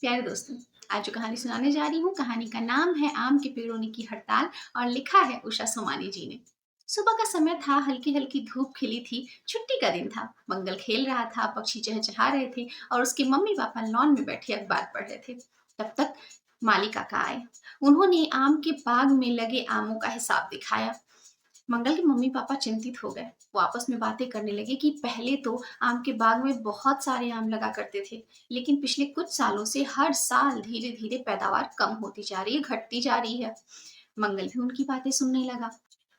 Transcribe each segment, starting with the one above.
प्यारे दोस्तों, आज जो कहानी सुनाने जा रही हूँ, कहानी का नाम है आम के पेड़ों ने की हड़ताल और लिखा है उषा सोमानी जी ने। सुबह का समय था, हल्की हल्की धूप खिली थी। छुट्टी का दिन था। मंगल खेल रहा था, पक्षी चहचहा रहे थे और उसके मम्मी पापा लॉन में बैठे अखबार पढ़ रहे थे। तब तक माली काका आए। उन्होंने आम के बाग में लगे आमों का हिसाब दिखाया। मंगल के मम्मी पापा चिंतित हो गए। वो आपस में बातें करने लगे कि पहले तो आम के बाग में बहुत सारे आम लगा करते थे, लेकिन पिछले कुछ सालों से हर साल धीरे धीरे पैदावार कम होती जा रही है, घटती जा रही है। मंगल भी उनकी बातें सुनने लगा।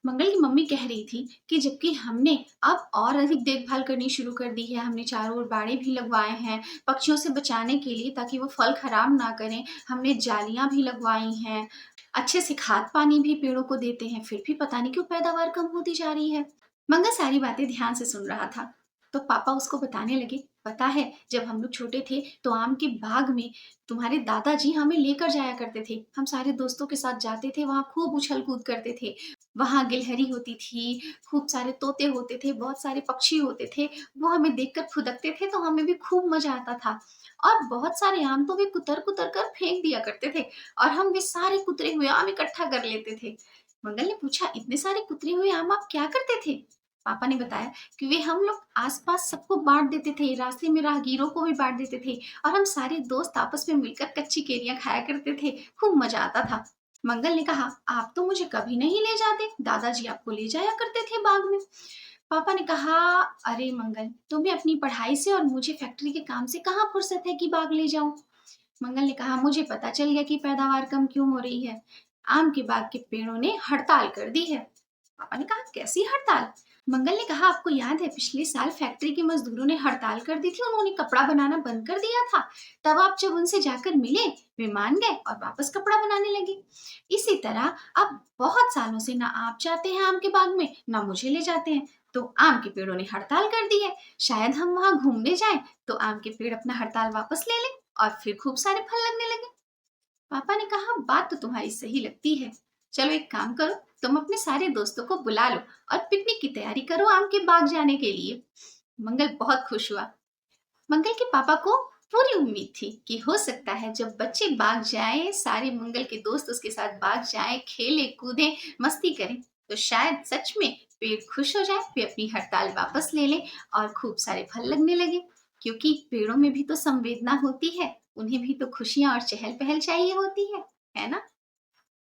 मंगल की मम्मी कह रही थी कि जबकि हमने अब और अधिक देखभाल करनी शुरू कर दी है, हमने चारों ओर बाड़े भी लगवाए हैं पक्षियों से बचाने के लिए, ताकि वो फल खराब ना करें। हमने जालियां भी लगवाई हैं, अच्छे से खाद पानी भी पेड़ों को देते हैं, फिर भी पता नहीं क्यों पैदावार कम होती जा रही है। मंगल सारी बातें ध्यान से सुन रहा था। तो पापा उसको बताने लगे, पता है जब हम लोग छोटे थे तो आम के बाग में तुम्हारे दादाजी हमें लेकर जाया करते थे। हम सारे दोस्तों के साथ जाते थे, वहां खूब उछल कूद करते थे। वहां गिलहरी होती थी, खूब सारे तोते होते थे, बहुत सारे पक्षी होते थे। वो हमें देखकर फुदकते थे तो हमें भी खूब मजा आता था। और बहुत सारे आम तो वे कुतर कुतर कर फेंक दिया करते थे और हम वे सारे कुतरे हुए आम इकट्ठा कर लेते थे। मंगल ने पूछा, इतने सारे कुतरे हुए आम आप क्या करते थे? पापा ने बताया कि वे हम लोग आसपास सबको बांट देते थे, रास्ते में राहगीरों को भी बांट देते थे और हम सारे दोस्त आपस में मिलकर कच्ची केरियां खाया करते थे। खूब मजा आता था। मंगल ने कहा, आप तो मुझे कभी नहीं ले जाते, दादाजी आपको ले जाया करते थे बाग में। पापा ने कहा, अरे मंगल, तुम्हें अपनी पढ़ाई से और मुझे फैक्ट्री के काम से कहाँ फुर्सत है कि बाग ले जाऊं। मंगल ने कहा, मुझे पता चल गया कि पैदावार कम क्यों हो रही है। आम के बाग के पेड़ों ने हड़ताल कर दी है। पापा ने कहा, कैसी हड़ताल? मंगल ने कहा, आपको याद है पिछले साल फैक्ट्री के मजदूरों ने हड़ताल कर दी थी, उन्होंने कपड़ा बनाना बंद कर दिया था। तब आप जब उनसे जाकर मिले, वे मान गए और वापस कपड़ा बनाने लगे। इसी तरह अब बहुत सालों से ना आप जाते हैं आम के बाग में, ना मुझे ले जाते हैं। तो आम के पेड़ों ने हड़ताल कर दी है। शायद हम वहां घूमने जाएं तो आम के पेड़ अपना हड़ताल वापस ले लें और फिर खूब सारे फल लगने लगे। पापा ने कहा, बात तो तुम्हारी सही लगती है। चलो एक काम करो, तुम अपने सारे दोस्तों को बुला लो और पिकनिक की तैयारी करो आम के बाग जाने के लिए। मंगल बहुत खुश हुआ। मंगल के पापा को पूरी उम्मीद थी कि हो सकता है जब बच्चे बाग जाएं, सारे मंगल के दोस्त उसके साथ बाग जाएं, खेले कूदें, मस्ती करें, तो शायद सच में पेड़ खुश हो जाए, वे अपनी हड़ताल वापस ले लें और खूब सारे फल लगने लगे। क्योंकि पेड़ों में भी तो संवेदना होती है, उन्हें भी तो खुशियां और चहल पहल चाहिए होती है ना?